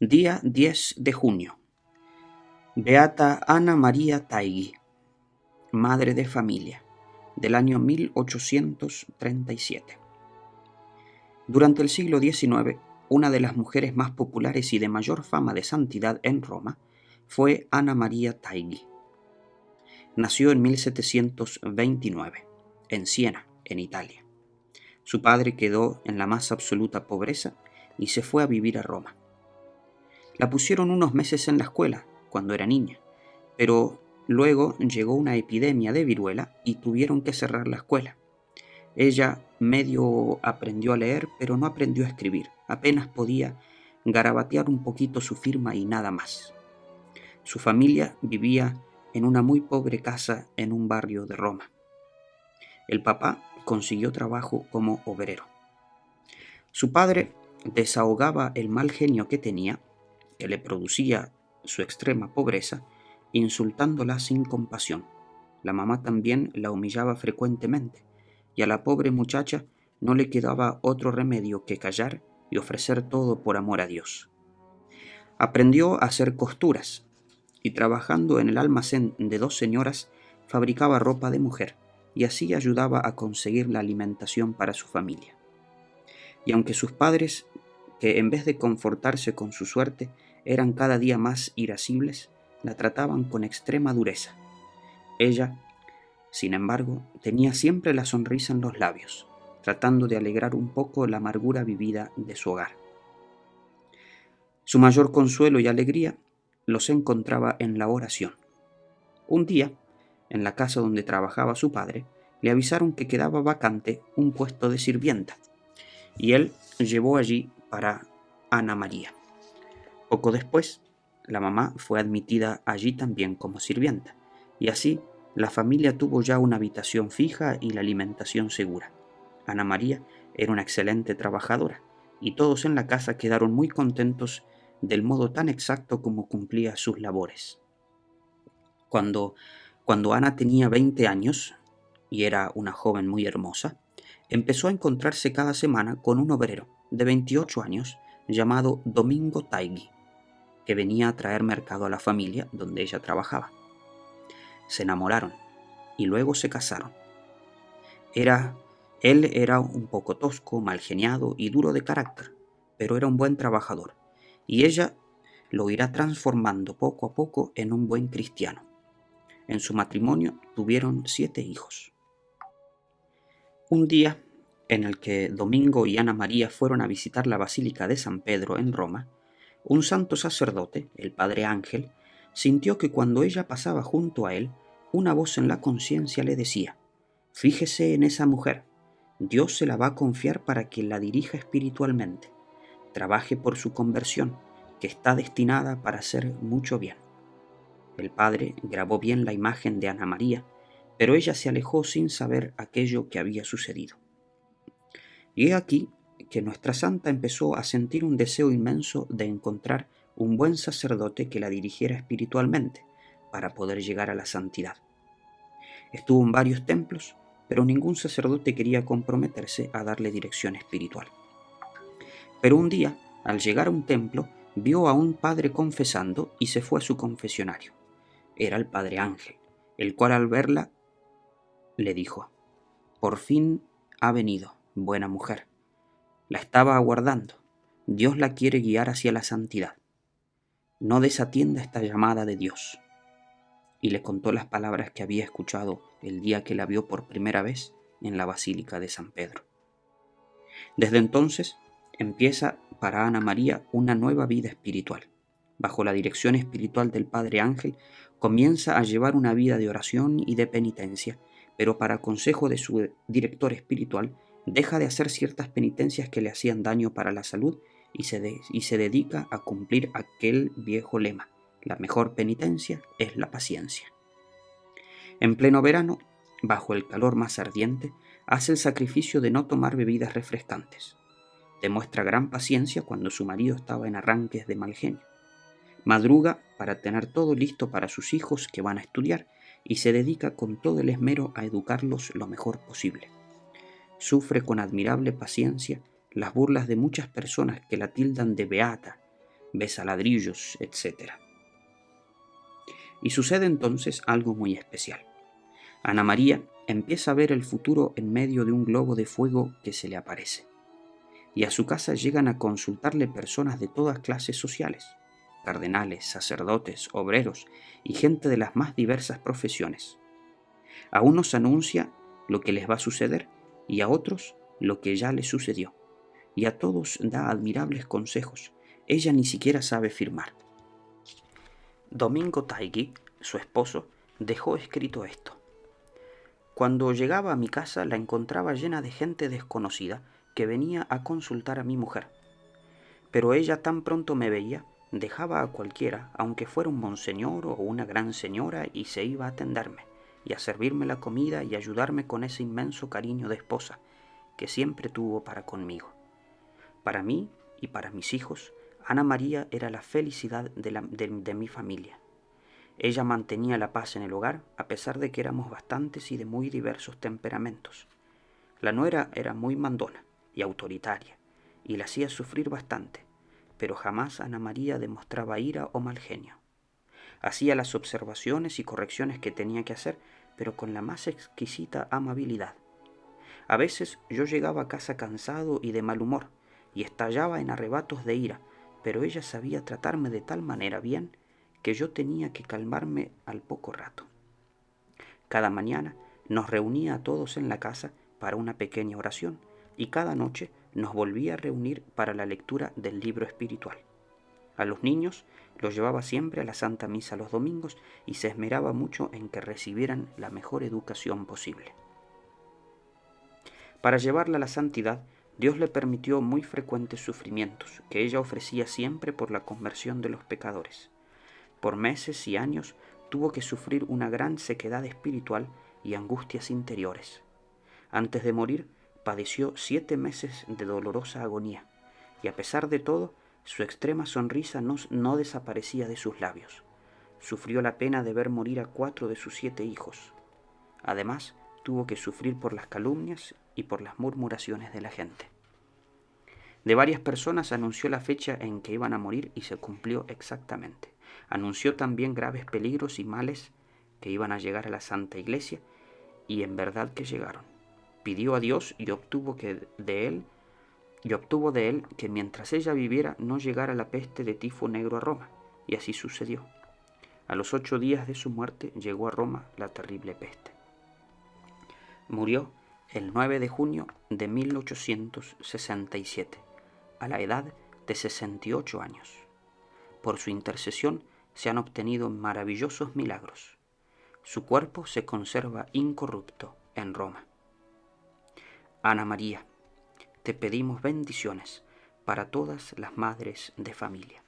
Día 10 de junio. Beata Ana María Taigui, madre de familia, del año 1837. Durante el siglo XIX, una de las mujeres más populares y de mayor fama de santidad en Roma fue Ana María Taigui. Nació en 1729, en Siena, en Italia. Su padre quedó en la más absoluta pobreza y se fue a vivir a Roma. La pusieron unos meses en la escuela, cuando era niña, pero luego llegó una epidemia de viruela y tuvieron que cerrar la escuela. Ella medio aprendió a leer, pero no aprendió a escribir. Apenas podía garabatear un poquito su firma y nada más. Su familia vivía en una muy pobre casa en un barrio de Roma. El papá consiguió trabajo como obrero. Su padre desahogaba el mal genio que tenía, que le producía su extrema pobreza, insultándola sin compasión. La mamá también la humillaba frecuentemente, y a la pobre muchacha no le quedaba otro remedio que callar y ofrecer todo por amor a Dios. Aprendió a hacer costuras, y trabajando en el almacén de dos señoras, fabricaba ropa de mujer, y así ayudaba a conseguir la alimentación para su familia. Y aunque sus padres, que en vez de confortarse con su suerte, eran cada día más irascibles, la trataban con extrema dureza. Ella, sin embargo, tenía siempre la sonrisa en los labios, tratando de alegrar un poco la amargura vivida de su hogar. Su mayor consuelo y alegría los encontraba en la oración. Un día, en la casa donde trabajaba su padre, le avisaron que quedaba vacante un puesto de sirvienta, y él llevó allí para Ana María. Poco después, la mamá fue admitida allí también como sirvienta, y así la familia tuvo ya una habitación fija y la alimentación segura. Ana María era una excelente trabajadora, y todos en la casa quedaron muy contentos del modo tan exacto como cumplía sus labores. Cuando Ana tenía 20 años, y era una joven muy hermosa, empezó a encontrarse cada semana con un obrero de 28 años llamado Domingo Taigui, que venía a traer mercado a la familia donde ella trabajaba. Se enamoraron y luego se casaron. Él era un poco tosco, mal geniado y duro de carácter, pero era un buen trabajador, y ella lo irá transformando poco a poco en un buen cristiano. En su matrimonio tuvieron 7 hijos. Un día en el que Domingo y Ana María fueron a visitar la Basílica de San Pedro en Roma, un santo sacerdote, el padre Ángel, sintió que cuando ella pasaba junto a él, una voz en la conciencia le decía: «Fíjese en esa mujer, Dios se la va a confiar para que la dirija espiritualmente. Trabaje por su conversión, que está destinada para hacer mucho bien». El padre grabó bien la imagen de Ana María, pero ella se alejó sin saber aquello que había sucedido. Y he aquí que nuestra santa empezó a sentir un deseo inmenso de encontrar un buen sacerdote que la dirigiera espiritualmente para poder llegar a la santidad. Estuvo en varios templos, pero ningún sacerdote quería comprometerse a darle dirección espiritual. Pero un día, al llegar a un templo, vio a un padre confesando y se fue a su confesionario. Era el padre Ángel, el cual al verla le dijo: «Por fin ha venido, buena mujer. La estaba aguardando. Dios la quiere guiar hacia la santidad. No desatienda esta llamada de Dios». Y le contó las palabras que había escuchado el día que la vio por primera vez en la Basílica de San Pedro. Desde entonces empieza para Ana María una nueva vida espiritual. Bajo la dirección espiritual del Padre Ángel, comienza a llevar una vida de oración y de penitencia, pero para consejo de su director espiritual, deja de hacer ciertas penitencias que le hacían daño para la salud y se dedica a cumplir aquel viejo lema: la mejor penitencia es la paciencia. En pleno verano, bajo el calor más ardiente, hace el sacrificio de no tomar bebidas refrescantes. Demuestra gran paciencia cuando su marido estaba en arranques de mal genio. Madruga para tener todo listo para sus hijos que van a estudiar y se dedica con todo el esmero a educarlos lo mejor posible. Sufre con admirable paciencia las burlas de muchas personas que la tildan de beata, besa ladrillos, etc. Y sucede entonces algo muy especial. Ana María empieza a ver el futuro en medio de un globo de fuego que se le aparece. Y a su casa llegan a consultarle personas de todas clases sociales, cardenales, sacerdotes, obreros y gente de las más diversas profesiones. A unos anuncia lo que les va a suceder y a otros lo que ya les sucedió. Y a todos da admirables consejos. Ella ni siquiera sabe firmar. Domingo Taigui, su esposo, dejó escrito esto. Cuando llegaba a mi casa la encontraba llena de gente desconocida que venía a consultar a mi mujer. Pero ella tan pronto me veía, dejaba a cualquiera, aunque fuera un monseñor o una gran señora, y se iba a atenderme, y a servirme la comida y ayudarme con ese inmenso cariño de esposa que siempre tuvo para conmigo. Para mí y para mis hijos, Ana María era la felicidad de mi familia. Ella mantenía la paz en el hogar, a pesar de que éramos bastantes y de muy diversos temperamentos. La nuera era muy mandona y autoritaria, y la hacía sufrir bastante, pero jamás Ana María demostraba ira o mal genio. Hacía las observaciones y correcciones que tenía que hacer, pero con la más exquisita amabilidad. A veces yo llegaba a casa cansado y de mal humor, y estallaba en arrebatos de ira, pero ella sabía tratarme de tal manera bien que yo tenía que calmarme al poco rato. Cada mañana nos reunía a todos en la casa para una pequeña oración, y cada noche nos volvía a reunir para la lectura del libro espiritual. A los niños los llevaba siempre a la Santa Misa los domingos y se esmeraba mucho en que recibieran la mejor educación posible. Para llevarla a la santidad, Dios le permitió muy frecuentes sufrimientos, que ella ofrecía siempre por la conversión de los pecadores. Por meses y años tuvo que sufrir una gran sequedad espiritual y angustias interiores. Antes de morir, padeció 7 meses de dolorosa agonía, y a pesar de todo, su extrema sonrisa no desaparecía de sus labios. Sufrió la pena de ver morir a 4 de sus 7 hijos. Además, tuvo que sufrir por las calumnias y por las murmuraciones de la gente. De varias personas anunció la fecha en que iban a morir y se cumplió exactamente. Anunció también graves peligros y males que iban a llegar a la Santa Iglesia, y en verdad que llegaron. Pidió a Dios y obtuvo de él que mientras ella viviera no llegara la peste de tifo negro a Roma, y así sucedió. A los 8 días de su muerte llegó a Roma la terrible peste. Murió el 9 de junio de 1867, a la edad de 68 años. Por su intercesión se han obtenido maravillosos milagros. Su cuerpo se conserva incorrupto en Roma. Ana María, te pedimos bendiciones para todas las madres de familia.